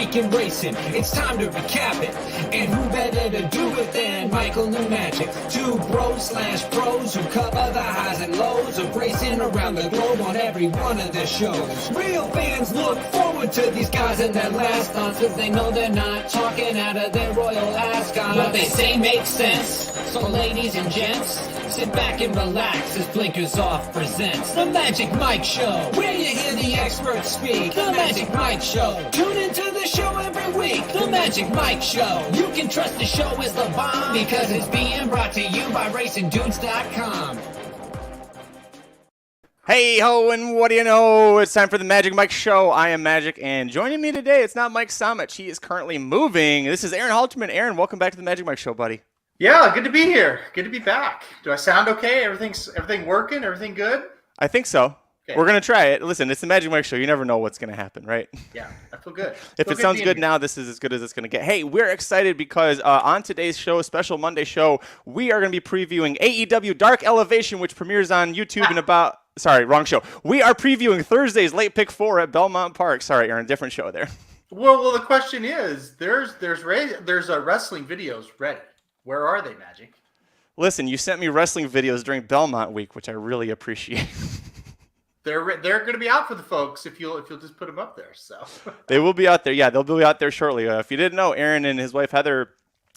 week in racing. It's time to recap it. And who better to do it than Michael New Magic? Two bros/pros who cover the highs and lows of racing around the globe on every one of their shows. Real fans look forward to these guys and their last thoughts, cause they know they're not talking out of their royal ascot. What they say makes sense. So ladies and gents, sit back and relax as Blinkers Off presents The Magic Mike Show, where you hear the experts speak. The Magic Mike Show. Tune into the show every week. The Magic Mike Show. You can trust the show is the bomb because it's being brought to you by RacingDudes.com. Hey ho, and what do you know? It's time for the Magic Mike Show. I am Magic, and joining me today, it's not Mike Somich. He is currently moving. This is Aaron Halterman. Aaron, welcome back to the Magic Mike Show, buddy. Yeah, good to be here. Good to be back. Do I sound okay? Everything working? Everything good? I think so. Okay. We're going to try it. Listen, it's the Magic Mike Show. You never know what's going to happen, right? Yeah, I feel good. If it sounds good now, this is as good as it's going to get. Hey, we're excited because on today's show, special Monday show, we are going to be previewing AEW Dark Elevation, which premieres on YouTube in about... Sorry, wrong show. We are previewing Thursday's Late Pick 4 at Belmont Park. Sorry, Aaron, different show there. Well, the question is, there's wrestling videos ready. Where are they, Magic? Listen, you sent me wrestling videos during Belmont Week, which I really appreciate. They're going to be out for the folks if you'll just put them up there. So they will be out there. Yeah, they'll be out there shortly. If you didn't know, Aaron and his wife Heather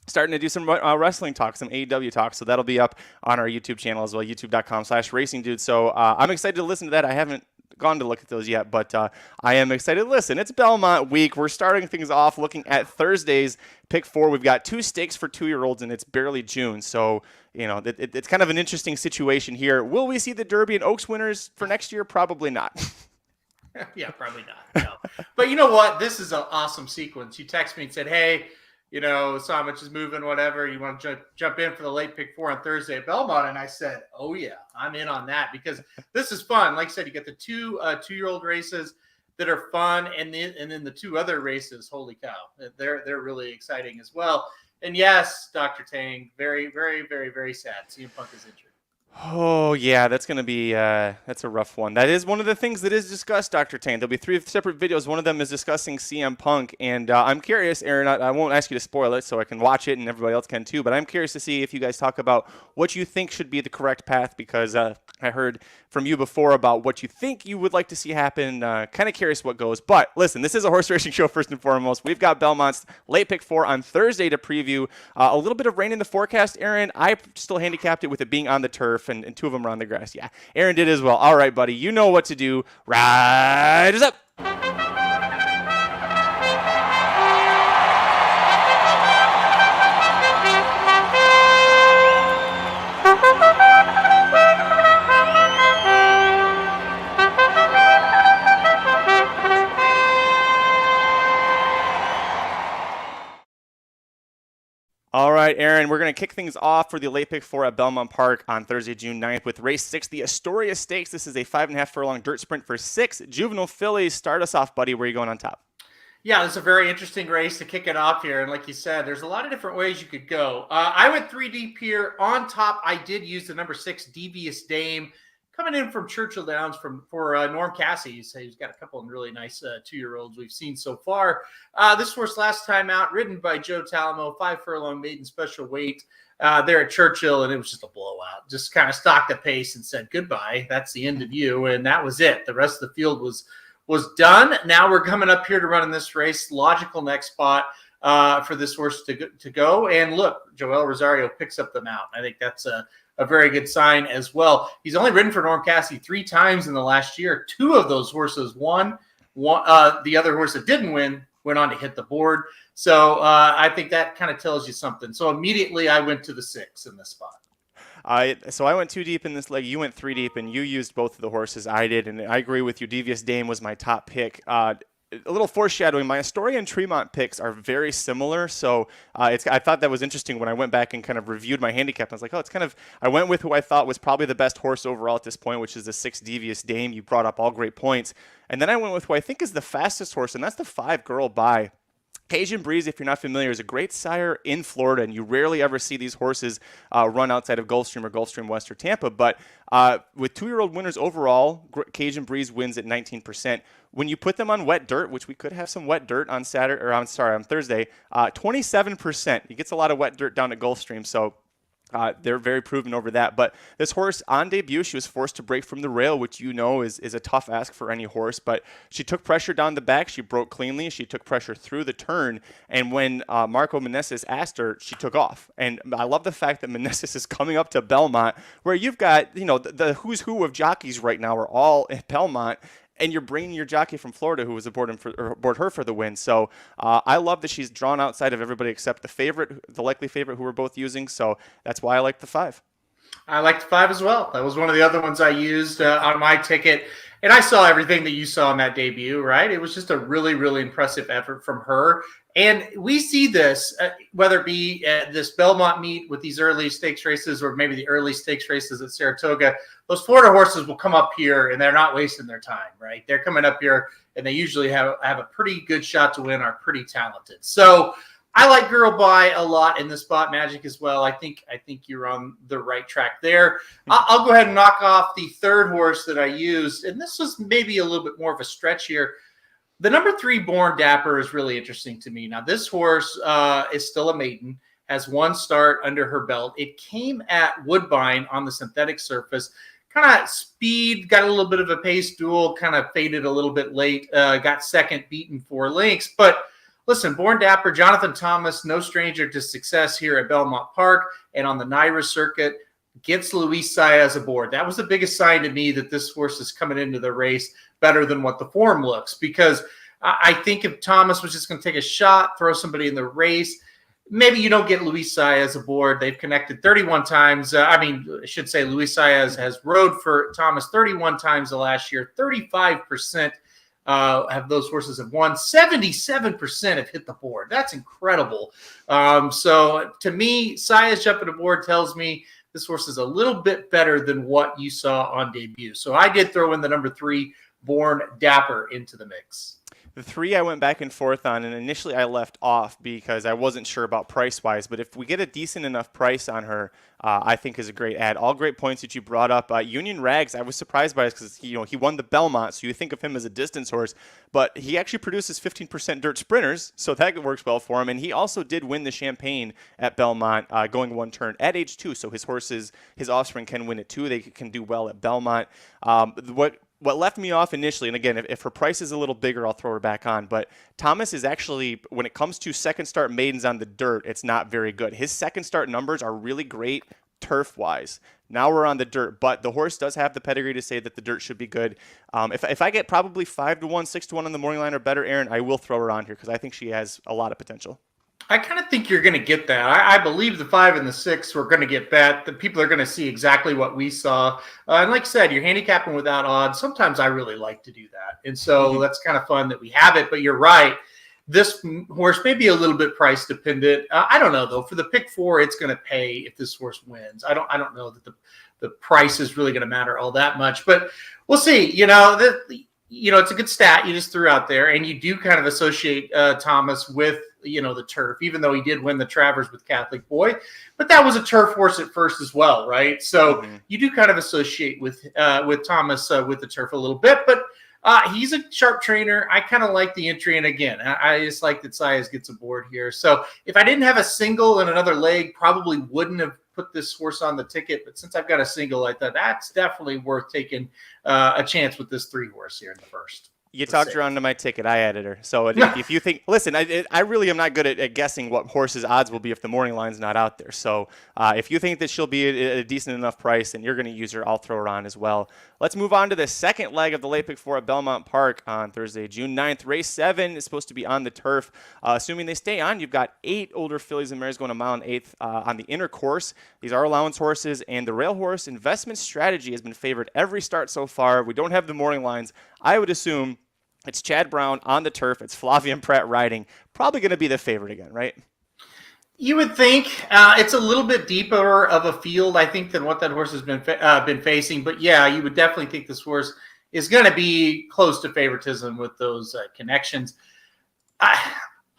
starting to do some wrestling talk, some AEW talk. So that'll be up on our YouTube channel as well, youtube.com/racingdude. So I'm excited to listen to that. I haven't gone to look at those yet, but I am excited. Listen, it's Belmont Week. We're starting things off looking at Thursday's Pick 4. We've got 2 stakes for 2-year-olds, and it's barely June. So, you know, it's kind of an interesting situation here. Will we see the Derby and Oaks winners for next year? Probably not. Yeah, probably not. No. But you know what? This is an awesome sequence. You text me and said, hey, you know, Somich is moving, whatever. You want to jump in for the Late Pick 4 on Thursday at Belmont? And I said, oh, yeah, I'm in on that because this is fun. Like I said, you get the two-year-old races that are fun, and then the 2 other races, holy cow, they're really exciting as well. And yes, Dr. Tang, very, very, very, very sad. CM Punk is injured. Oh, yeah, that's going to be that's a rough one. That is one of the things that is discussed, Dr. Tang. There'll be 3 separate videos. One of them is discussing CM Punk, and I'm curious, Aaron, I won't ask you to spoil it so I can watch it and everybody else can too, but I'm curious to see if you guys talk about what you think should be the correct path because I heard from you before about what you think you would like to see happen. Kind of curious what goes. But listen, this is a horse racing show first and foremost. We've got Belmont's Late Pick 4 on Thursday to preview. A little bit of rain in the forecast, Aaron. I still handicapped it with it being on the turf, and 2 of them are on the grass. Yeah, Aaron did as well. All right, buddy. You know what to do. Riders up. All right, Aaron, we're going to kick things off for the Late Pick 4 at Belmont Park on Thursday, June 9th with race 6, the Astoria Stakes. This is a 5.5 furlong dirt sprint for 6 juvenile fillies. Start us off, buddy. Where are you going on top? Yeah, it's a very interesting race to kick it off here. And like you said, there's a lot of different ways you could go. I went 3 deep here. On top, I did use the number 6, Devious Dame, coming in from Churchill Downs for Norm Cassie. He's got a couple of really nice 2-year-olds we've seen so far. This horse last time out, ridden by Joe Talamo, 5 furlong maiden special weight there at Churchill, and it was just a blowout. Just kind of stocked the pace and said, goodbye, that's the end of you, and that was it. The rest of the field was done. Now we're coming up here to run in this race. Logical next spot for this horse to go. And look, Joel Rosario picks up the mount. I think that's a very good sign as well. He's only ridden for Norm Cassie 3 times in the last year. 2 of those horses won. The other horse that didn't win went on to hit the board. So I think that kind of tells you something. So immediately I went to the 6 in this spot. So I went 2 deep in this leg. You went 3 deep, and you used both of the horses I did. And I agree with you. Devious Dame was my top pick. A little foreshadowing, my Astoria and Tremont picks are very similar, so I thought that was interesting when I went back and kind of reviewed my handicap. I was like, I went with who I thought was probably the best horse overall at this point, which is the 6 Devious Dame. You brought up all great points. And then I went with who I think is the fastest horse, and that's the 5 Girl By. Cajun Breeze, if you're not familiar, is a great sire in Florida, and you rarely ever see these horses run outside of Gulfstream or Gulfstream West or Tampa. But with 2-year-old winners overall, Cajun Breeze wins at 19%. When you put them on wet dirt, which we could have some wet dirt on on Thursday, 27%. He gets a lot of wet dirt down at Gulfstream, so they're very proven over that. But this horse, on debut, she was forced to break from the rail, which is a tough ask for any horse. But she took pressure down the back. She broke cleanly. She took pressure through the turn. And when Marco Meneses asked her, she took off. And I love the fact that Meneses is coming up to Belmont, where you've got, the who's who of jockeys right now are all at Belmont. And you're bringing your jockey from Florida who was aboard her for the win. So I love that she's drawn outside of everybody except the likely favorite who we're both using. So that's why I like the 5. I like the 5 as well. That was one of the other ones I used on my ticket. And I saw everything that you saw in that debut, right? It was just a really, really impressive effort from her. And we see this, whether it be this Belmont meet with these early stakes races or maybe the early stakes races at Saratoga. Those Florida horses will come up here and they're not wasting their time, right? They're coming up here and they usually have a pretty good shot to win, are pretty talented. So I like Girl By a lot in the spot magic as well. I think you're on the right track there. I'll go ahead and knock off the third horse that I used. And this was maybe a little bit more of a stretch here. The number 3 Born Dapper is really interesting to me. Now, this horse is still a maiden, has one start under her belt. It came at Woodbine on the synthetic surface, kind of speed, got a little bit of a pace duel, kind of faded a little bit late, got second, beaten 4 lengths. But listen, Born Dapper, Jonathan Thomas, no stranger to success here at Belmont Park and on the NYRA circuit, gets Luis Saez aboard. That was the biggest sign to me that this horse is coming into the race better than what the form looks, because I think if Thomas was just going to take a shot, throw somebody in the race, maybe you don't get Luis Saez aboard. They've connected 31 times. I should say Luis Saez has rode for Thomas 31 times the last year. 35% have those horses have won. 77% have hit the board. That's incredible. So to me, Saez jumping aboard tells me this horse is a little bit better than what you saw on debut. So I did throw in the number 3 Born Dapper into the mix. The 3 I went back and forth on, and initially I left off because I wasn't sure about price-wise. But if we get a decent enough price on her, I think is a great ad. All great points that you brought up. Union Rags, I was surprised by this because he won the Belmont, so you think of him as a distance horse, but he actually produces 15% dirt sprinters, so that works well for him. And he also did win the Champagne at Belmont, going 1 turn at age 2. So his offspring can win it too. They can do well at Belmont. What left me off initially, and again, if her price is a little bigger, I'll throw her back on, but Thomas is actually, when it comes to second start maidens on the dirt, it's not very good. His second start numbers are really great turf-wise. Now we're on the dirt, but the horse does have the pedigree to say that the dirt should be good. If I get probably 5-1, 6-1 on the morning line or better, Aaron, I will throw her on here because I think she has a lot of potential. I kind of think you're going to get that. I believe the 5 and the 6 we're going to get bet. The people are going to see exactly what we saw. And like I said, you're handicapping without odds. Sometimes I really like to do that. And so that's kind of fun that we have it. But you're right. This horse may be a little bit price dependent. I don't know, though. For the pick 4, it's going to pay if this horse wins. I don't know that the price is really going to matter all that much. But we'll see. It's a good stat you just threw out there. And you do kind of associate Thomas with the turf, even though he did win the Travers with Catholic Boy, but that was a turf horse at first as well, right? So you do kind of associate with Thomas with the turf a little bit, but he's a sharp trainer. I kind of like the entry, and again, I just like that Saez gets aboard here. So if I didn't have a single and another leg, probably wouldn't have put this horse on the ticket, but since I've got a single, I thought that's definitely worth taking a chance with this 3 horse here in the first. You talked her onto my ticket. I added her. So if you think, listen, I really am not good at guessing what horses' odds will be if the morning line's not out there. So if you think that she'll be at a decent enough price and you're going to use her, I'll throw her on as well. Let's move on to the second leg of the late pick 4 at Belmont Park on Thursday, June 9th. Race 7 is supposed to be on the turf. Assuming they stay on, you've got 8 older fillies and mares going a mile and 1/8 on the inner course. These are allowance horses, and the rail horse Investment Strategy has been favored every start so far. We don't have the morning lines. I would assume it's Chad Brown on the turf. It's Flavien Prat riding. Probably going to be the favorite again, right? You would think it's a little bit deeper of a field, I think, than what that horse has been facing. But yeah, you would definitely think this horse is going to be close to favoritism with those connections.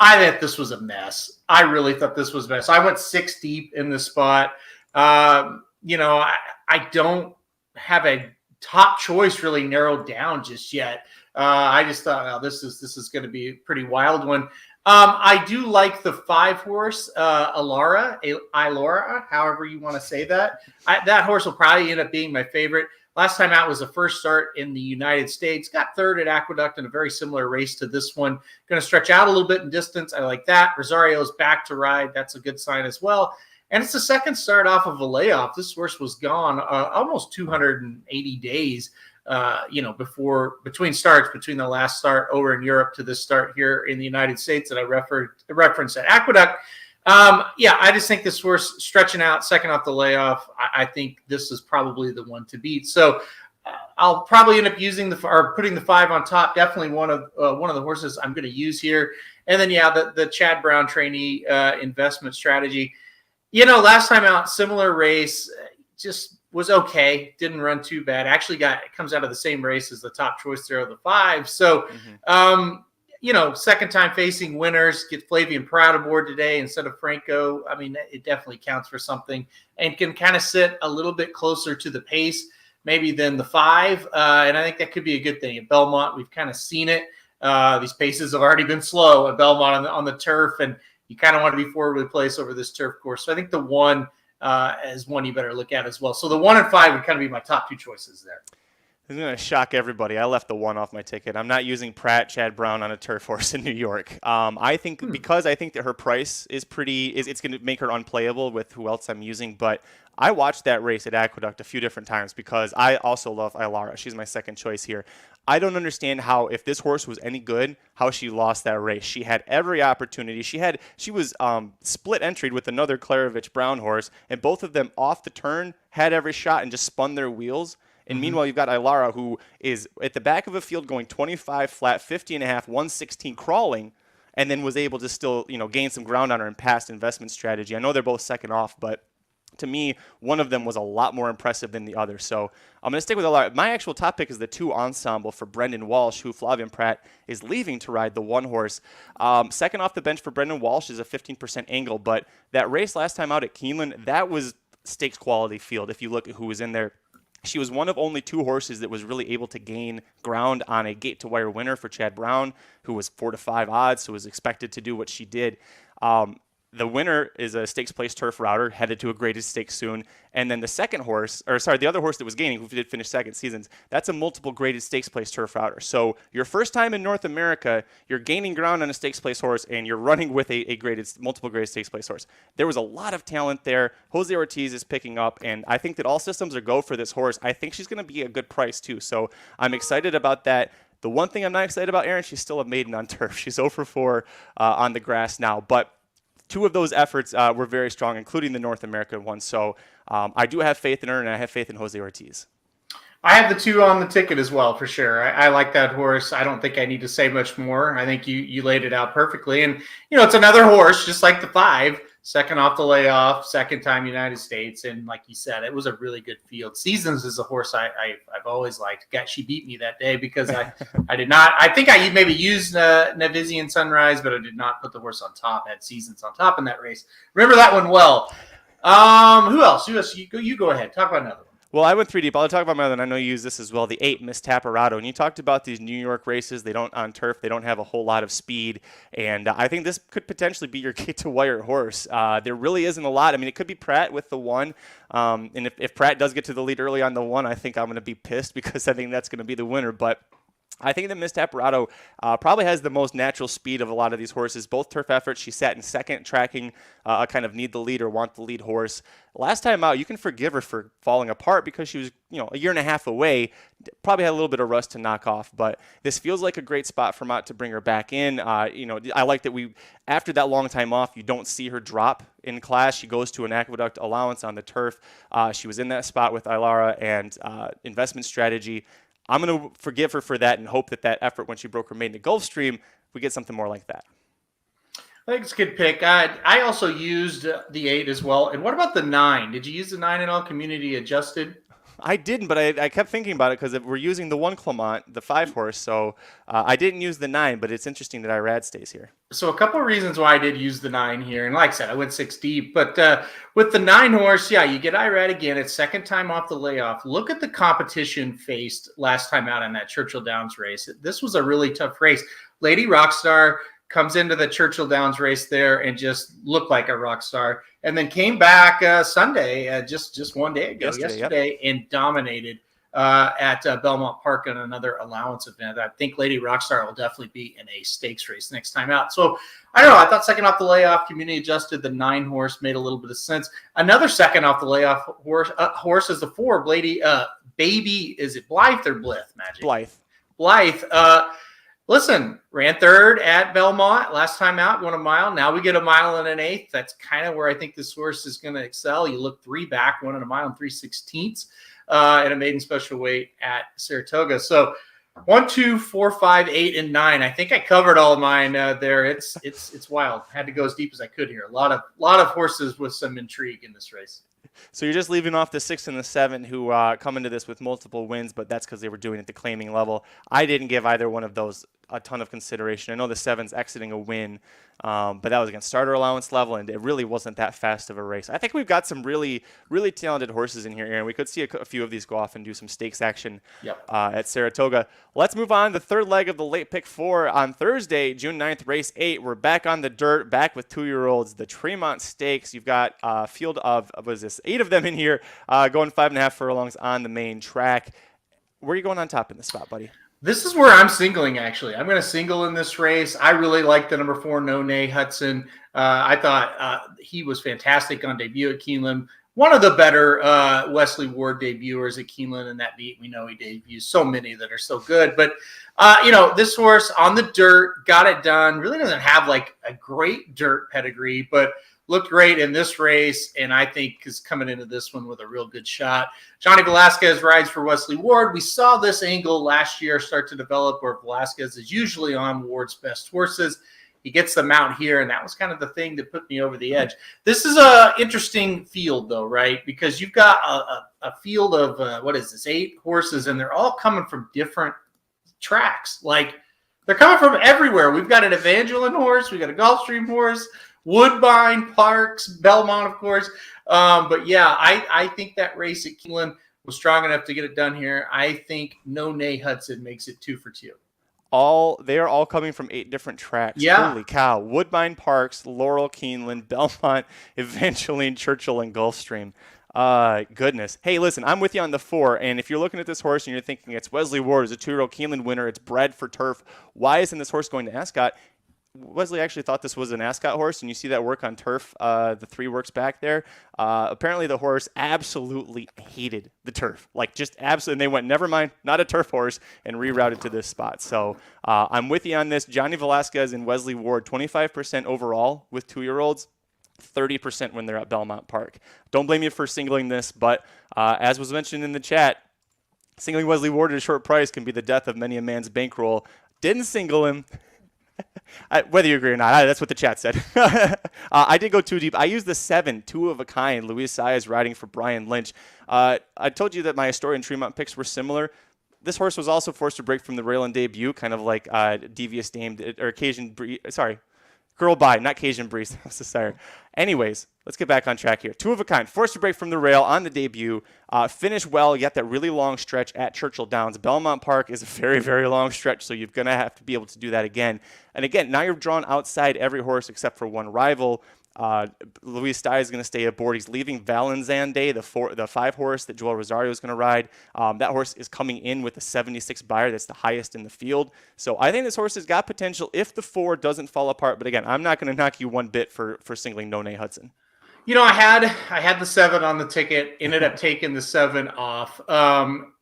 I thought this was a mess. I really thought this was a mess. I went 6 deep in this spot. I don't have a top choice really narrowed down just yet. I just thought, well, this is going to be a pretty wild one. I do like the 5-horse Ilora, however you want to say that. That horse will probably end up being my favorite. Last time out was the first start in the United States. Got third at Aqueduct in a very similar race to this one. Going to stretch out a little bit in distance. I like that. Rosario's back to ride. That's a good sign as well. And it's the second start off of a layoff. This horse was gone almost 280 days, between the last start over in Europe to this start here in the United States that I referenced at Aqueduct. I just think this horse stretching out second off the layoff. I think this is probably the one to beat. So I'll probably end up putting the 5 on top. Definitely one of the horses I'm going to use here. And then the Chad Brown trainee investment strategy. Last time out, similar race, just was okay. Didn't run too bad. Actually comes out of the same race as the top choice there of the 5. So, second time facing winners, get Flavian Proud aboard today instead of Franco. I mean, it definitely counts for something and can kind of sit a little bit closer to the pace maybe than the 5. And I think that could be a good thing. At Belmont, we've kind of seen it. These paces have already been slow at Belmont on the turf, and you kind of want to be forwardly placed over this turf course. So I think the 1 is one you better look at as well. So the 1 and 5 would kind of be my top 2 choices there. This is going to shock everybody. I left the 1 off my ticket. I'm not using Chad Brown on a turf horse in New York. I think because I think that her price is it's going to make her unplayable with who else I'm using. But I watched that race at Aqueduct a few different times because I also love Ilora. She's my second choice here. I don't understand how, if this horse was any good, how she lost that race. She had every opportunity. She was split entried with another Kalleward Brown horse, and both of them off the turn had every shot and just spun their wheels. And meanwhile, you've got Ilora, who is at the back of a field going 25 flat, 50 and a half, 116 crawling, and then was able to still, gain some ground on her in past investment strategy. I know they're both second off, but to me, one of them was a lot more impressive than the other. So I'm going to stick with Ilora. My actual top pick is the 2 ensemble for Brendan Walsh, who Flavian Pratt is leaving to ride the 1 horse. Second off the bench for Brendan Walsh is a 15% angle, but that race last time out at Keeneland, that was stakes quality field if you look at who was in there. She was one of only 2 horses that was really able to gain ground on a gate-to-wire winner for Chad Brown, who was 4-5 odds, so was expected to do what she did. The winner is a stakes place turf router, headed to a graded stakes soon. And then the the other horse that was gaining, who did finish second seasons, that's a multiple graded stakes place turf router. So your first time in North America, you're gaining ground on a stakes place horse, and you're running with a multiple graded stakes place horse. There was a lot of talent there. Jose Ortiz is picking up, and I think that all systems are go for this horse. I think she's going to be a good price too. So I'm excited about that. The one thing I'm not excited about, Aaron, she's still a maiden on turf. She's 0 for 4 on the grass now, but 2 of those efforts were very strong, including the North American one. So I do have faith in her, and I have faith in Jose Ortiz. I have the 2 on the ticket as well, for sure. I like that horse. I don't think I need to say much more. I think you laid it out perfectly. And, it's another horse, just like the 5, second off the layoff, second time United States. And like you said, it was a really good field. Seasons is a horse I've always liked. She beat me that day because I did not. I think I maybe used Navizian Sunrise, but I did not put the horse on top. I had Seasons on top in that race. Remember that one well. Who else? You go ahead. Talk about another one. Well, I went 3 deep. I'll talk about my other one. I know you use this as well, the 8, Miss Taparado. And you talked about these New York races. They don't on turf. They don't have a whole lot of speed. And I think this could potentially be your gate-to-wire horse. There really isn't a lot. I mean, it could be Pratt with the 1. And if Pratt does get to the lead early on the 1, I think I'm going to be pissed because I think that's going to be the winner. But I think that Miss Taparado probably has the most natural speed of a lot of these horses. Both turf efforts, she sat in second, tracking a kind of need the lead or want the lead horse. Last time out, you can forgive her for falling apart because she was, a year and a half away. Probably had a little bit of rust to knock off, but this feels like a great spot for Mott to bring her back in. I like that after that long time off, you don't see her drop in class. She goes to an Aqueduct allowance on the turf. She was in that spot with Ilora and investment strategy. I'm going to forgive her for that and hope that effort when she broke her maiden at Gulfstream, we get something more like that. I think it's a good pick. I also used the 8 as well. And what about the 9? Did you use the 9 at all? Community adjusted? I didn't, but I kept thinking about it because we're using the 1 Clement, the 5 horse. So I didn't use the 9, but it's interesting that Irad stays here. So a couple of reasons why I did use the 9 here. And like I said, I went 6 deep. But with the 9 horse, yeah, you get Irad again. It's second time off the layoff. Look at the competition faced last time out in that Churchill Downs race. This was a really tough race. Lady Rockstar comes into the Churchill Downs race there and just looked like a rock star, and then came back Sunday, just one day ago, yesterday, and dominated at Belmont Park in another allowance event. I think Lady Rockstar will definitely be in a stakes race next time out. So I don't know. I thought second off the layoff, community adjusted. The 9 horse made a little bit of sense. Another second off the layoff horse is the 4 Lady Baby. Is it Blythe or Blith? Magic. Blythe. Listen, ran third at Belmont last time out, going a mile. Now we get a mile and an eighth. That's kind of where I think this horse is going to excel. You look 3 back, 1 and a mile and 3/16 in a maiden special weight at Saratoga. So 1, 2, 4, 5, 8, and 9. I think I covered all of mine there. It's wild. Had to go as deep as I could here. A lot of horses with some intrigue in this race. So you're just leaving off the 6 and the 7 who come into this with multiple wins, but that's because they were doing it at the claiming level. I didn't give either one of those a ton of consideration. I know the 7's exiting a win, but that was against starter allowance level, and it really wasn't that fast of a race. I think we've got some really, really talented horses in here, Aaron. We could see a few of these go off and do some stakes action at Saratoga. Let's move on. The third leg of the late pick 4 on Thursday, June 9th, race 8. We're back on the dirt, back with 2-year-olds, the Tremont Stakes. You've got a field of, 8 of them in here, going 5.5 furlongs on the main track. Where are you going on top in this spot, buddy? This is where I'm singling, actually. I'm going to single in this race. I really like the number 4, No Nay Hudson. I thought he was fantastic on debut at Keeneland. One of the better Wesley Ward debuters at Keeneland in that beat. We know he debuts so many that are so good. But, this horse on the dirt, got it done. Really doesn't have like a great dirt pedigree, but looked great in this race, and I think is coming into this one with a real good shot. Johnny Velasquez rides for Wesley Ward. We saw this angle last year start to develop where Velasquez is usually on Ward's best horses. He gets the mount here, and that was kind of the thing that put me over the edge. This is an interesting field, though, right? Because you've got a field of, 8 horses, and they're all coming from different tracks. Like, they're coming from everywhere. We've got an Evangeline horse. We've got a Gulfstream horse. Woodbine, Parks, Belmont, of course. But yeah, I think that race at Keeneland was strong enough to get it done here. I think No Nay Hudson makes it 2 for 2. They are all coming from 8 different tracks. Yeah. Holy cow. Woodbine, Parks, Laurel, Keeneland, Belmont, Evangeline, Churchill, and Gulfstream. Goodness. Hey, listen, I'm with you on the 4, and if you're looking at this horse and you're thinking it's Wesley Ward, is a 2-year-old Keeneland winner, it's bred for turf, why isn't this horse going to Ascot? Wesley actually thought this was an Ascot horse, and you see that work on turf, the 3 works back there. Apparently the horse absolutely hated the turf, like just absolutely. And they went, never mind, not a turf horse, and rerouted to this spot. So I'm with you on this. Johnny Velasquez and Wesley Ward, 25% overall with 2-year-olds, 30% when they're at Belmont Park. Don't blame you for singling this, but as was mentioned in the chat, singling Wesley Ward at a short price can be the death of many a man's bankroll. Didn't single him. Whether you agree or not, that's what the chat said. I did go 2 deep. I used the 7, 2 of a kind. Luis Saez riding for Brian Lynch. I told you that my Astoria and Tremont picks were similar. This horse was also forced to break from the rail in debut, kind of like Devious Dame or Cajun Breeze. Sorry, Girl By, not Cajun Breeze. I'm so sorry. Anyways, let's get back on track here. 2 of a kind, forced to break from the rail on the debut. Finished well, yet that really long stretch at Churchill Downs. Belmont Park is a very, very long stretch, so you're going to have to be able to do that again. And again, now you're drawn outside every horse except for one rival. Luis Stey is going to stay aboard. He's leaving Valenzan Day, the 5 horse that Joel Rosario is going to ride. That horse is coming in with a 76 buyer. That's the highest in the field. So I think this horse has got potential if the 4 doesn't fall apart. But again, I'm not going to knock you one bit for singling No Nay Hudson. You know, I had the 7 on the ticket, ended up taking the 7 off. The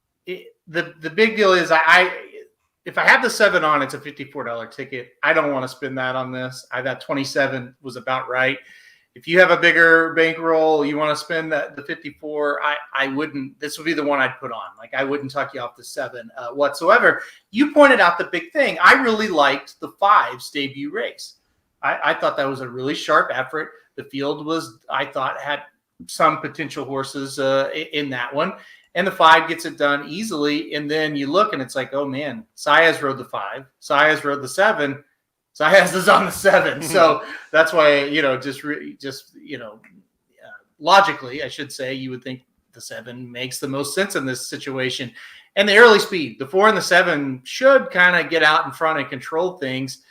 big deal is if I have the 7 on, it's a $54 ticket. I don't want to spend that on this. I thought 27 was about right. If you have a bigger bankroll, you want to spend the 54, I wouldn't. This would be the one I'd put on. Like, I wouldn't talk you off the 7 whatsoever. You pointed out the big thing. I really liked the 5's debut race. I thought that was a really sharp effort. The field was, I thought, had some potential horses in that one. and the 5 gets it done easily. And then you look and it's like, oh man, Saez rode the 5, Saez rode the 7, Saez is on the 7. So that's why, logically, I should say, you would think the 7 makes the most sense in this situation. And the early speed, the 4 and the 7 should kind of get out in front and control things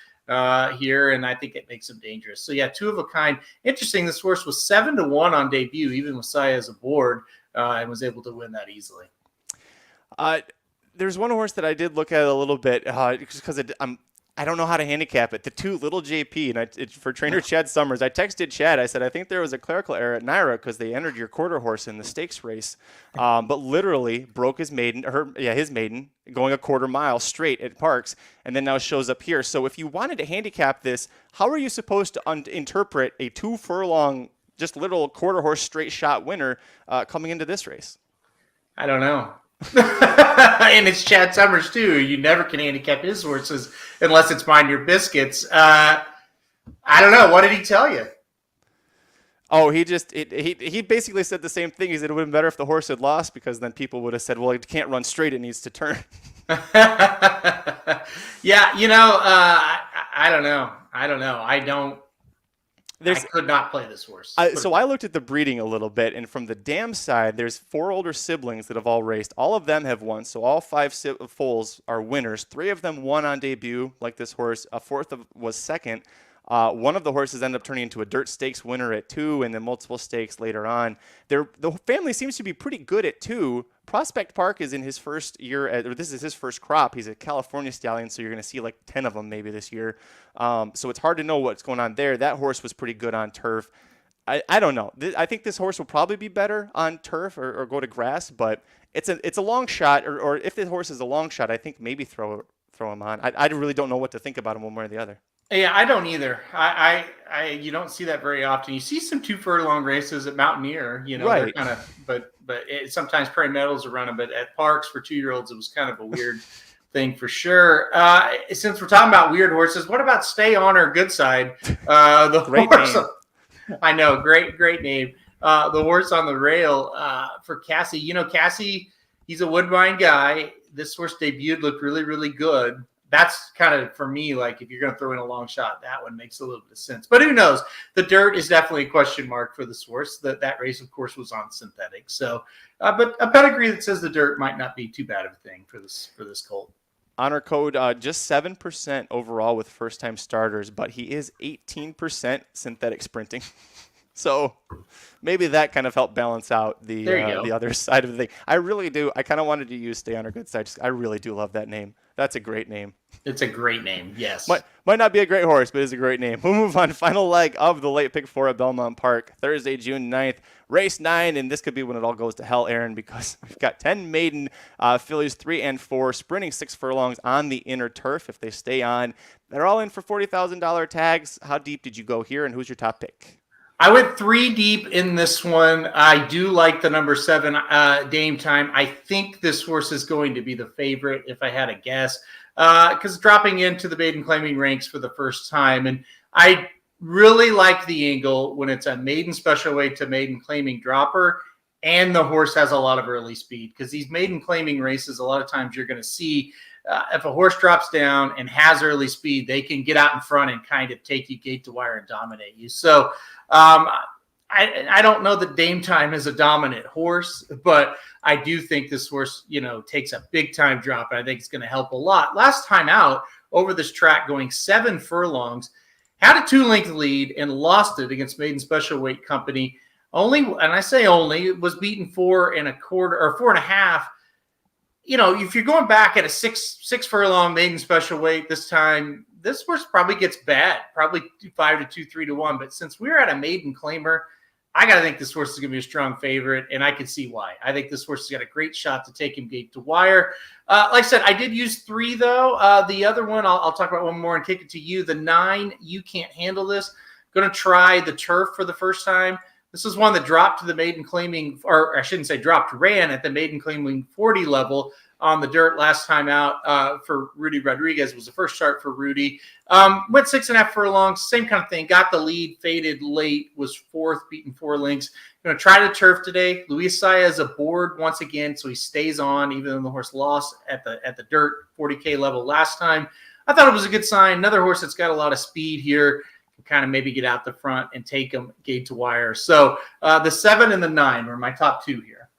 here, and I think it makes them dangerous. So yeah, 2 of a kind. Interesting, this horse was 7-1 on debut, even with Saez aboard, and was able to win that easily. There's one horse that I did look at a little bit just because I don't know how to handicap it. The 2 Little JP, and for trainer Chad Summers, I texted Chad. I said, I think there was a clerical error at Naira because they entered your quarter horse in the stakes race, but literally broke his maiden, going a quarter mile straight at Parks, and then now shows up here. So if you wanted to handicap this, how are you supposed to interpret a 2 furlong, just little quarter horse straight shot winner coming into this race? I don't know. And it's Chad Summers too. You never can handicap his horses unless it's Mind Your Biscuits. I don't know. What did he tell you? Oh, he basically said the same thing. He said it would have been better if the horse had lost because then people would have said, well, it can't run straight. It needs to turn. Yeah. I don't know. I could not play this horse. So I looked at the breeding a little bit, and from the dam side, there's 4 older siblings that have all raced. All of them have won, so all 5 foals are winners. 3 of them won on debut, like this horse. A 4th was second. One of the horses ended up turning into a dirt stakes winner at 2, and then multiple stakes later on. The family seems to be pretty good at 2. Prospect Park is in his first year, or this is his first crop. He's a California stallion, so you're going to see like 10 of them maybe this year. So it's hard to know what's going on there. That horse was pretty good on turf. I don't know. I think this horse will probably be better on turf or go to grass, but it's a long shot. Or if the horse is a long shot, I think maybe throw him on. I really don't know what to think about him one way or the other. Yeah, I don't either. You don't see that very often. You see some 2 furlong races at Mountaineer, right. They're kind of, but sometimes Prairie Meadows are running, but at Parks for 2-year-olds, it was kind of a weird thing for sure. Since we're talking about weird horses, what about Stay On or Good Side? The great horse, name. I know, great name. The horse on the rail for Cassie. Cassie, he's a Woodbine guy. This horse debuted, looked really, really good. That's kind of, for me, like if you're going to throw in a long shot, that one makes a little bit of sense. But who knows? The dirt is definitely a question mark for this horse. That race, of course, was on synthetic. So, but a pedigree that says the dirt might not be too bad of a thing for this colt. Honor code, just 7% overall with first-time starters, but he is 18% synthetic sprinting. So maybe that kind of helped balance out the other side of the thing. I really do. I kind of wanted to use Stay On or Good Side. I really do love that name. That's a great name. It's a great name, yes. Might not be a great horse, but it's a great name. We'll move on. Final leg of the late pick 4 at Belmont Park, Thursday, June 9th. Race 9, and this could be when it all goes to hell, Aaron, because we've got 10 maiden fillies, 3 and 4, sprinting 6 furlongs on the inner turf if they stay on. They're all in for $40,000 tags. How deep did you go here, and who's your top pick? I went 3 deep in this one. I do like the number 7 Dame Time. I think this horse is going to be the favorite if I had a guess, because dropping into the maiden claiming ranks for the first time. And I really like the angle when it's a maiden special weight to maiden claiming dropper and the horse has a lot of early speed, because these maiden claiming races, a lot of times you're going to see if a horse drops down and has early speed, they can get out in front and kind of take you gate to wire and dominate you. So I don't know that Dame Time is a dominant horse, but I do think this horse, takes a big time drop, and I think it's going to help a lot. Last time out over this track, going 7 furlongs, had a 2-length lead and lost it against Maiden Special Weight Company. And I say only, was beaten 4 1/4 or 4 1/2. If you're going back at a 6 furlong maiden special weight this time, this horse probably gets bad, probably 5 to 2, 3 to 1. But since we're at a maiden claimer, I got to think this horse is going to be a strong favorite, and I can see why. I think this horse has got a great shot to take him gate to wire. Like I said, I did use 3, though. The other one, I'll talk about one more and kick it to you. The 9, You Can't Handle This. Going to try the turf for the first time. This is one that dropped to the maiden claiming, or I shouldn't say dropped, ran at the maiden claiming 40 level on the dirt last time out for Rudy Rodriguez. It was the first start for Rudy. Went 6.5 furlongs, same kind of thing. Got the lead, faded late, was fourth, beaten 4 lengths. Going to try the turf today. Luis Saez aboard once again, so he stays on, even though the horse lost at the dirt 40K level last time. I thought it was a good sign. Another horse that's got a lot of speed here. Kind of maybe get out the front and take them gate to wire. So the 7 and the 9 were my top 2 here.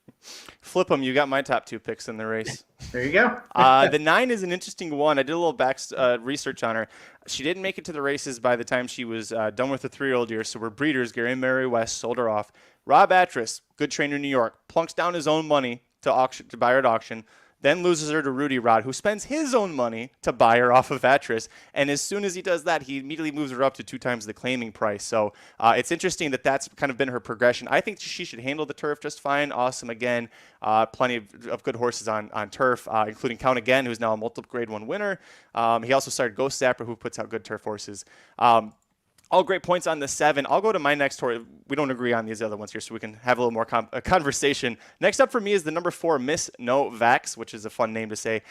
Flip them. You got my top 2 picks in the race. There you go. The 9 is an interesting one. I did a little back research on her. She didn't make it to the races by the time she was done with the 3-year-old year. So we're breeders. Gary Mary West sold her off. Rob Atras, good trainer in New York, plunks down his own money to buy her at auction. Then loses her to Rudy Rod, who spends his own money to buy her off of Atras. And as soon as he does that, he immediately moves her up to 2 times the claiming price. So it's interesting that that's kind of been her progression. I think she should handle the turf just fine. Awesome again. Plenty of good horses on turf, including Count Again, who's now a multiple grade 1 winner. He also started Ghost Zapper, who puts out good turf horses. All great points on the 7. I'll go to my next horse. We don't agree on these other ones here, so we can have a little more conversation. Next up for me is the number 4, Miss No Vax, which is a fun name to say.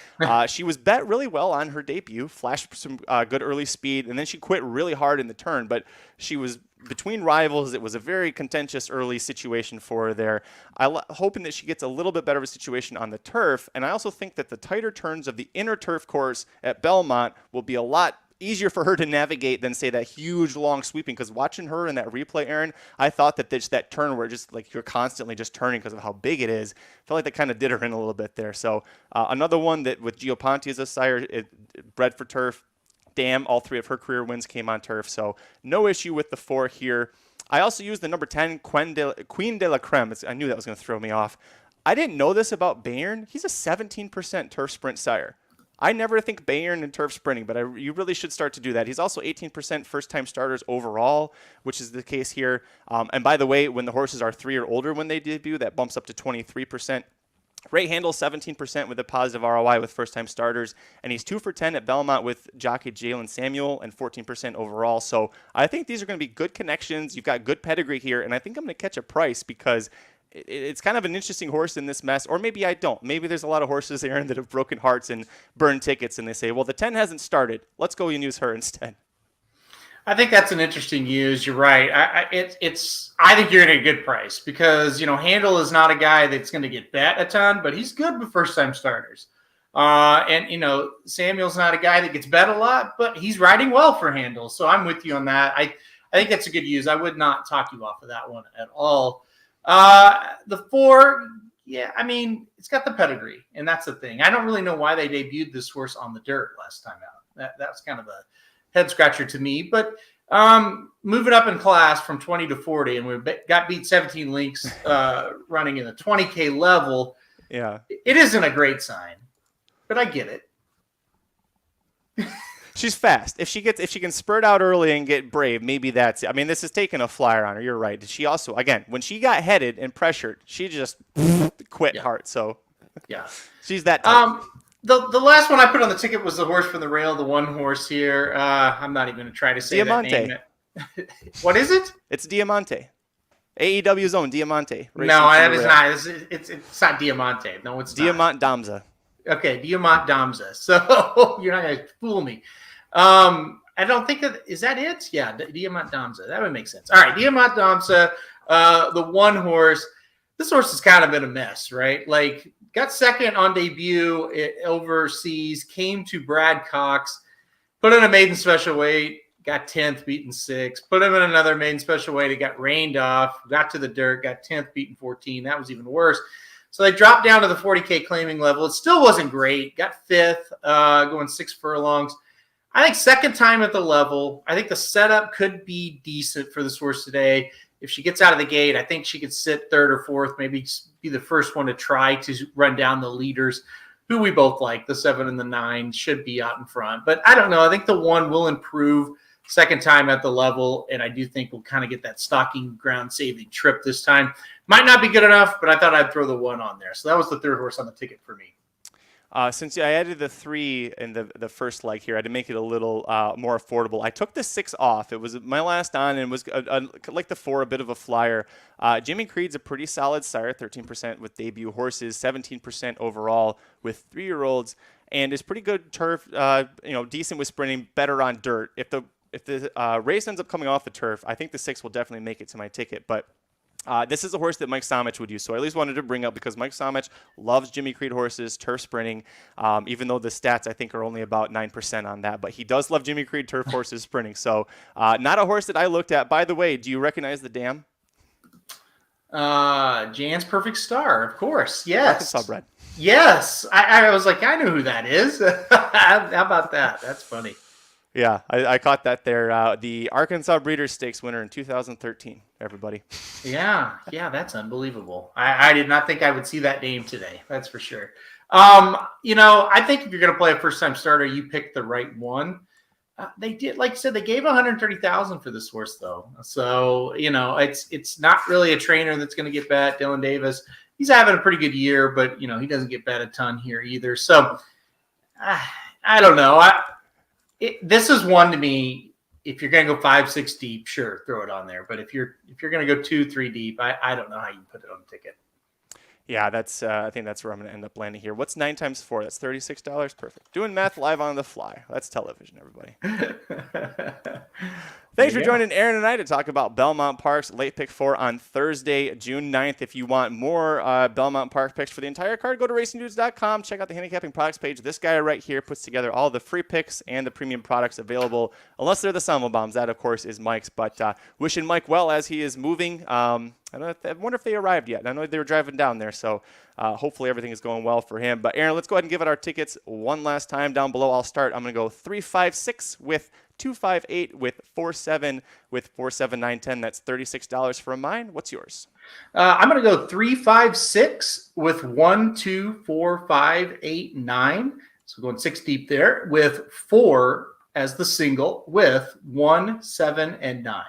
She was bet really well on her debut, flashed some good early speed, and then she quit really hard in the turn, but she was between rivals. It was a very contentious early situation for her there. I'm hoping that she gets a little bit better of a situation on the turf, and I also think that the tighter turns of the inner turf course at Belmont will be a lot easier for her to navigate than, say, that huge long sweeping, because watching her in that replay, Aaron, I thought that that turn where just like you're constantly just turning because of how big it is, felt like that kind of did her in a little bit there. So another one that with Gio Ponte as a sire, bred for turf. Damn, all 3 of her career wins came on turf, so no issue with the 4 here. I also used the number 10, Queen de la Creme. I knew that was going to throw me off. I didn't know this about Bayern. He's a 17% turf sprint sire. I never think Bayern and turf sprinting, but you really should start to do that. He's also 18% first-time starters overall, which is the case here. And by the way, when the horses are 3 or older when they debut, that bumps up to 23%. Ray handles 17% with a positive ROI with first-time starters, and he's 2 for 10 at Belmont with jockey Jalen Samuel and 14% overall. So I think these are going to be good connections. You've got good pedigree here, and I think I'm going to catch a price because it's kind of an interesting horse in this mess, or maybe I don't. Maybe there's a lot of horses, Aaron, that have broken hearts and burned tickets, and they say, well, the 10 hasn't started. Let's go and use her instead. I think that's an interesting use. You're right. I think you're at a good price because, Handel is not a guy that's going to get bet a ton, but he's good with first-time starters. And Samuel's not a guy that gets bet a lot, but he's riding well for Handel. So I'm with you on that. I think that's a good use. I would not talk you off of that one at all. The 4, yeah, I mean, it's got the pedigree, and that's the thing. I don't really know why they debuted this horse on the dirt last time out. That's kind of a head scratcher to me, but moving up in class from 20 to 40, and we got beat 17 lengths running in the 20K level. Yeah, it isn't a great sign, but I get it. She's fast. If she can spurt out early and get brave, maybe that's it. I mean, this is taking a flyer on her. You're right. She also, again, when she got headed and pressured, she just quit hard. So yeah, she's that type. The last one I put on the ticket was the horse from the rail, the 1 horse here. I'm not even going to try to say Diamante. that name. What is it? It's Diamante. AEW's own Diamante. No, that is not. It's not Diamante. No, it's Diamant Damza. Okay, Diamant Damza. So you're not going to fool me. I don't think is that it? Yeah, Diamant Damza. That would make sense. All right, Diamant Damza, the 1 horse. This horse has kind of been a mess, right? Like, got second on debut overseas, came to Brad Cox, put in a maiden special weight, got 10th, beaten 6. Put him in another maiden special weight, it got rained off, got to the dirt, got 10th, beaten 14. That was even worse. So they dropped down to the 40K claiming level. It still wasn't great. Got 5th, going 6 furlongs. I think second time at the level. I think the setup could be decent for this horse today. If she gets out of the gate, I think she could sit 3rd or 4th, maybe be the first one to try to run down the leaders, who we both like. The 7 and the 9 should be out in front. But I don't know. I think the 1 will improve second time at the level, and I do think we'll kind of get that stocking ground saving trip this time. Might not be good enough, but I thought I'd throw the 1 on there. So that was the 3rd horse on the ticket for me. Since I added the 3 in the first leg here, I had to make it a little more affordable. I took the 6 off. It was my last on and was like the 4, a bit of a flyer. Jimmy Creed's a pretty solid sire, 13% with debut horses, 17% overall with 3-year-olds, and is pretty good turf. Decent with sprinting, better on dirt. If the race ends up coming off the turf, I think the 6 will definitely make it to my ticket, but. This is a horse that Mike Somich would use, so I at least wanted to bring up because Mike Somich loves Jimmy Creed horses, turf sprinting, even though the stats I think are only about 9% on that. But he does love Jimmy Creed turf horses sprinting, so not a horse that I looked at. By the way, do you recognize the dam? Jan's Perfect Star, of course. Yes. Arkansas bred. Yes. I was like, I know who that is. How about that? That's funny. Yeah, I caught that there. The Arkansas Breeders' Stakes winner in 2013, everybody. Yeah, that's unbelievable. I did not think I would see that name today. That's for sure. I think if you're going to play a first-time starter, you picked the right one. They did, like you said, they gave $130,000 for this horse, though. So, it's not really a trainer that's going to get bet. Dylan Davis, he's having a pretty good year, but, he doesn't get bet a ton here either. So, I don't know. This is one to me. If you're going to go 5-6 deep, sure, throw it on there. But if you're going to go 2-3 deep, I don't know how you put it on the ticket. Yeah, I think that's where I'm going to end up landing here. What's 9 times 4? That's $36. Perfect. Doing math live on the fly. That's television, everybody. Thanks for joining Aaron and I to talk about Belmont Park's late pick 4 on Thursday, June 9th. If you want more Belmont Park picks for the entire card, go to racingdudes.com. Check out the handicapping products page. This guy right here puts together all the free picks and the premium products available, unless they're the Somobombs. That, of course, is Mike's. But wishing Mike well as he is moving. I wonder if they arrived yet. I know they were driving down there, so hopefully everything is going well for him. But, Aaron, let's go ahead and give it our tickets one last time. Down below, I'll start. I'm going to go 3-5-6 with 2-5-8 with 4-7 with 4-7 9-10. That's $36 for mine. What's yours? I'm going to go 3-5-6 with 1, 2, 4, 5, 8, 9. So going 6 deep there with 4 as the single with 1, 7, and 9.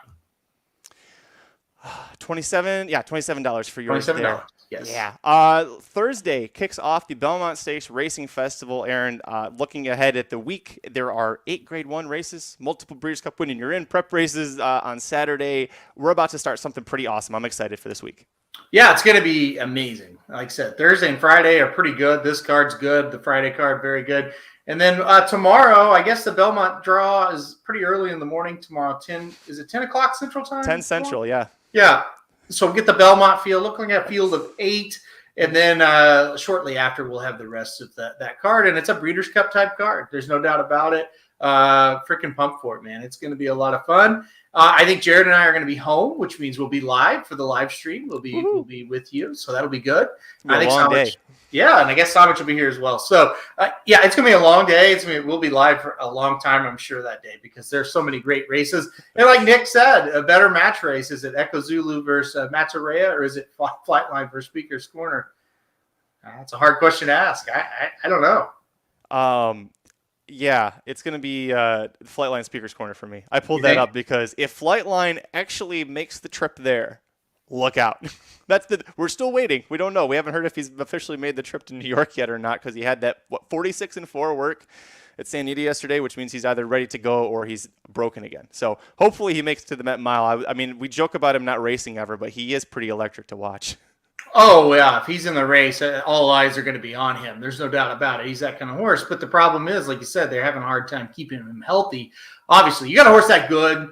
$27 for yours $27. There. Yes. Yeah. Thursday kicks off the Belmont Stakes Racing Festival. Aaron, looking ahead at the week, there are 8 Grade 1 races, multiple Breeders' Cup winning. You're in prep races on Saturday. We're about to start something pretty awesome. I'm excited for this week. Yeah, it's going to be amazing. Like I said, Thursday and Friday are pretty good. This card's good. The Friday card, very good. And then tomorrow, I guess the Belmont draw is pretty early in the morning tomorrow. Is it 10 o'clock Central Time? 10 Central, yeah. Yeah. So get the Belmont field, looking at a field of 8, and then shortly after we'll have the rest of that card, and it's a Breeders' Cup type card. There's no doubt about it. Freaking pumped for it, man. It's going to be a lot of fun. I think Jared and I are going to be home, which means we'll be live for the live stream. We'll be with you, so that'll be good. I think long day. Yeah, and I guess Somich will be here as well. So, it's going to be a long day. We'll be live for a long time, I'm sure, that day because there's so many great races. And like Nick said, a better match race. Is it Echo Zulu versus Matarea, or is it Flightline versus Speaker's Corner? That's a hard question to ask. I don't know. Yeah, it's going to be Flightline Speaker's Corner for me. I pulled that up because if Flightline actually makes the trip there, look out. We're still waiting. We don't know. We haven't heard if he's officially made the trip to New York yet or not because he had that 46-4 work at San Diego yesterday, which means he's either ready to go or he's broken again. So hopefully he makes it to the Met Mile. I mean, we joke about him not racing ever, but he is pretty electric to watch. Oh, yeah. If he's in the race, all eyes are going to be on him. There's no doubt about it. He's that kind of horse. But the problem is, like you said, they're having a hard time keeping him healthy. Obviously, you got a horse that good,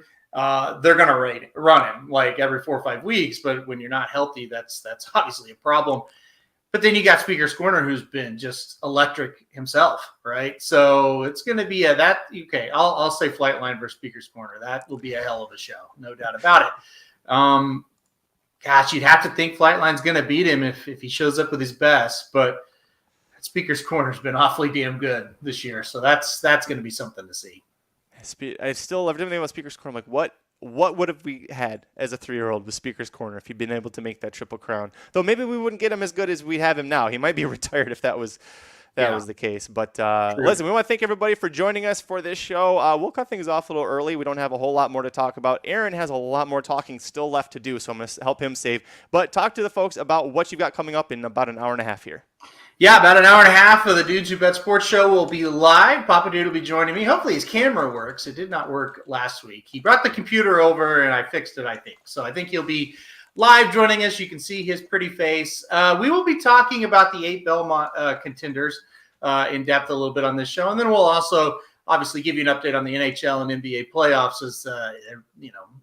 they're going to run him like every 4 or 5 weeks. But when you're not healthy, that's obviously a problem. But then you got Speaker's Corner, who's been just electric himself, right? So it's going to be I'll say Flightline versus Speaker's Corner. That will be a hell of a show, no doubt about it. Gosh, you'd have to think Flightline's going to beat him if he shows up with his best. But Speaker's Corner's been awfully damn good this year, so that's going to be something to see. I still love everything about Speaker's Corner. I'm like, what would have we had as a 3-year-old with Speaker's Corner if he'd been able to make that Triple Crown? Though maybe we wouldn't get him as good as we have him now. He might be retired if that was the case. But listen, we want to thank everybody for joining us for this show. We'll cut things off a little early. We don't have a whole lot more to talk about. Aaron has a lot more talking still left to do, so I'm going to help him save. But talk to the folks about what you've got coming up in about an hour and a half here. Yeah, about an hour and a half of the Dudes Who Bet Sports show will be live. Papa Dude will be joining me. Hopefully his camera works. It did not work last week. He brought the computer over and I fixed it, I think. So I think he'll be live joining us. You can see his pretty face. We will be talking about the 8 Belmont contenders in depth a little bit on this show. And then we'll also obviously give you an update on the NHL and NBA playoffs as,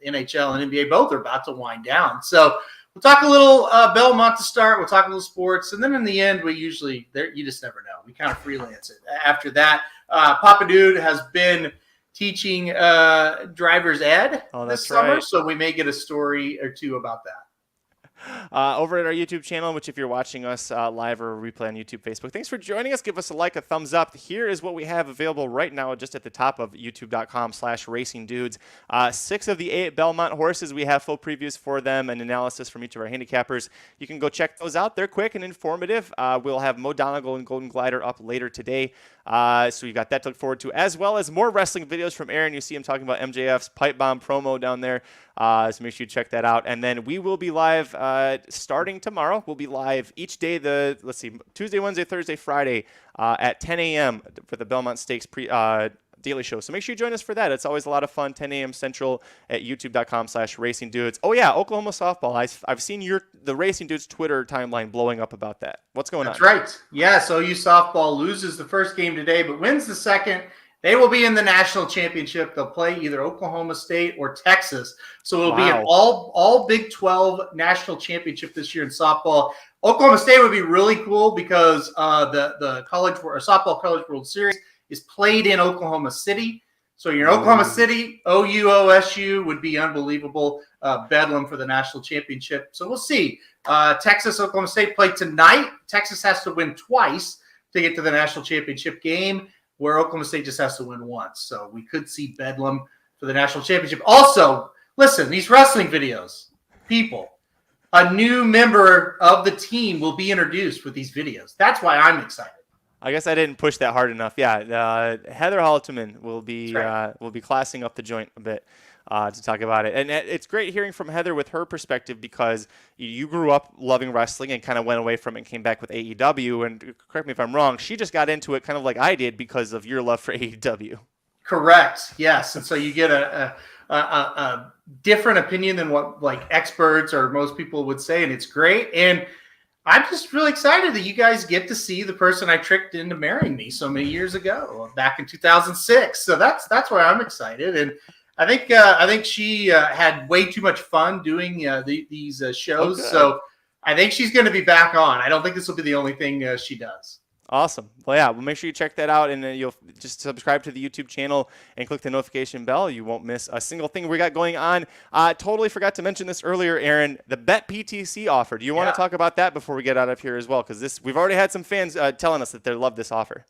NHL and NBA both are about to wind down. So we'll talk a little Belmont to start. We'll talk a little sports. And then in the end, we usually, you just never know. We kind of freelance it. After that, Papa Dude has been teaching driver's ed this summer. Right. So we may get a story or two about that. Over at our YouTube channel, which if you're watching us live or replay on YouTube, Facebook, thanks for joining us. Give us a like, a thumbs up. Here is what we have available right now just at the top of youtube.com/racingdudes. 6 of the 8 Belmont horses. We have full previews for them and analysis from each of our handicappers. You can go check those out. They're quick and informative. We'll have Mo Donegal and Golden Glider up later today. So you've got that to look forward to, as well as more wrestling videos from Aaron. You see him talking about MJF's pipe bomb promo down there. So make sure you check that out. And then we will be live starting tomorrow. We'll be live each day, Tuesday, Wednesday, Thursday, Friday at 10 a.m. for the Belmont Stakes daily show. So make sure you join us for that. It's always a lot of fun. 10 a.m. Central at youtube.com/racingdudes. Oh yeah, Oklahoma softball. I've seen the Racing Dudes Twitter timeline blowing up about that. What's going on? That's right. Yeah, so OU softball loses the first game today, but wins the second. They will be in the national championship. They'll play either Oklahoma State or Texas. So it'll be an all Big 12 national championship this year in softball. Oklahoma State would be really cool because the softball college World Series is played in Oklahoma City. So you're in Oklahoma City, OU, OSU would be unbelievable. Bedlam for the national championship. So we'll see. Texas, Oklahoma State play tonight. Texas has to win twice to get to the national championship game, where Oklahoma State just has to win once. So we could see Bedlam for the national championship. Also, listen, these wrestling videos, people, a new member of the team will be introduced with these videos. That's why I'm excited. I guess I didn't push that hard enough. Yeah, Heather Halterman will be classing up the joint a bit to talk about it. And it's great hearing from Heather with her perspective because you grew up loving wrestling and kind of went away from it and came back with AEW. And correct me if I'm wrong, she just got into it kind of like I did because of your love for AEW. Correct. Yes. And so you get a different opinion than what like experts or most people would say. And it's great. And I'm just really excited that you guys get to see the person I tricked into marrying me so many years ago, back in 2006. So that's why I'm excited. And I think she had way too much fun doing these shows. Okay. So I think she's going to be back on. I don't think this will be the only thing she does. Awesome. Well, yeah, well, make sure you check that out, and you'll just subscribe to the YouTube channel and click the notification bell. You won't miss a single thing we got going on. Totally forgot to mention this earlier, Aaron, the BetPTC offer. Do you want to talk about that before we get out of here as well? Because we've already had some fans telling us that they love this offer.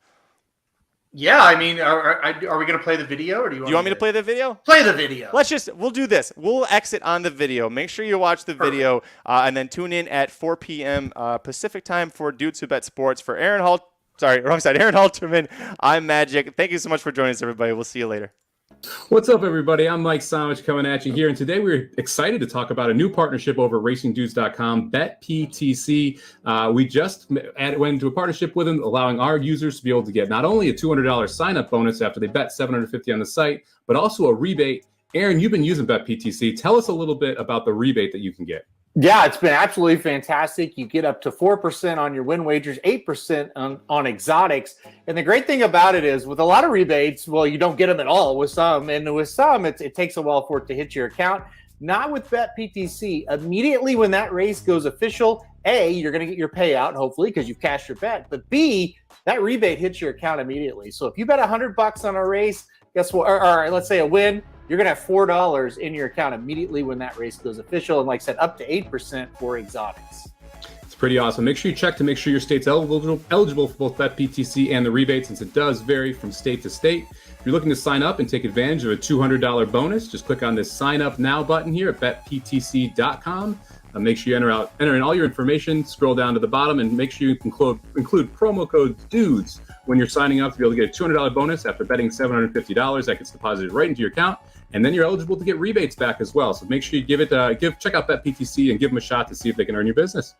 Yeah, I mean, are we going to play the video, or do you want me to play the video? Play the video. We'll do this. We'll exit on the video. Make sure you watch the video, and then tune in at 4 p.m. Pacific time for Dudes Who Bet Sports. For Aaron Halterman, I'm Magic. Thank you so much for joining us, everybody. We'll see you later. What's up, everybody? I'm Mike Somich coming at you here, and today we're excited to talk about a new partnership over at racingdudes.com, BetPTC. We just went into a partnership with them, allowing our users to be able to get not only a $200 sign-up bonus after they bet $750 on the site, but also a rebate. Aaron, you've been using BetPTC. Tell us a little bit about the rebate that you can get. Yeah, it's been absolutely fantastic. You get up to 4% on your win wagers, 8% on exotics. And the great thing about it is with a lot of rebates, well, you don't get them at all with some. And with some, it takes a while for it to hit your account. Not with BetPTC. Immediately when that race goes official, A, you're going to get your payout, hopefully, because you've cashed your bet. But B, that rebate hits your account immediately. So if you bet $100 on a race, guess what? Or let's say a win, you're going to have $4 in your account immediately when that race goes official. And like I said, up to 8% for exotics. It's pretty awesome. Make sure you check to make sure your state's eligible for both BetPTC and the rebate, since it does vary from state to state. If you're looking to sign up and take advantage of a $200 bonus, just click on this Sign Up Now button here at betptc.com. Make sure you enter in all your information, scroll down to the bottom, and make sure you include promo code DUDES when you're signing up to be able to get a $200 bonus after betting $750. That gets deposited right into your account, and then you're eligible to get rebates back as well. So make sure you check out BetPTC and give them a shot to see if they can earn your business.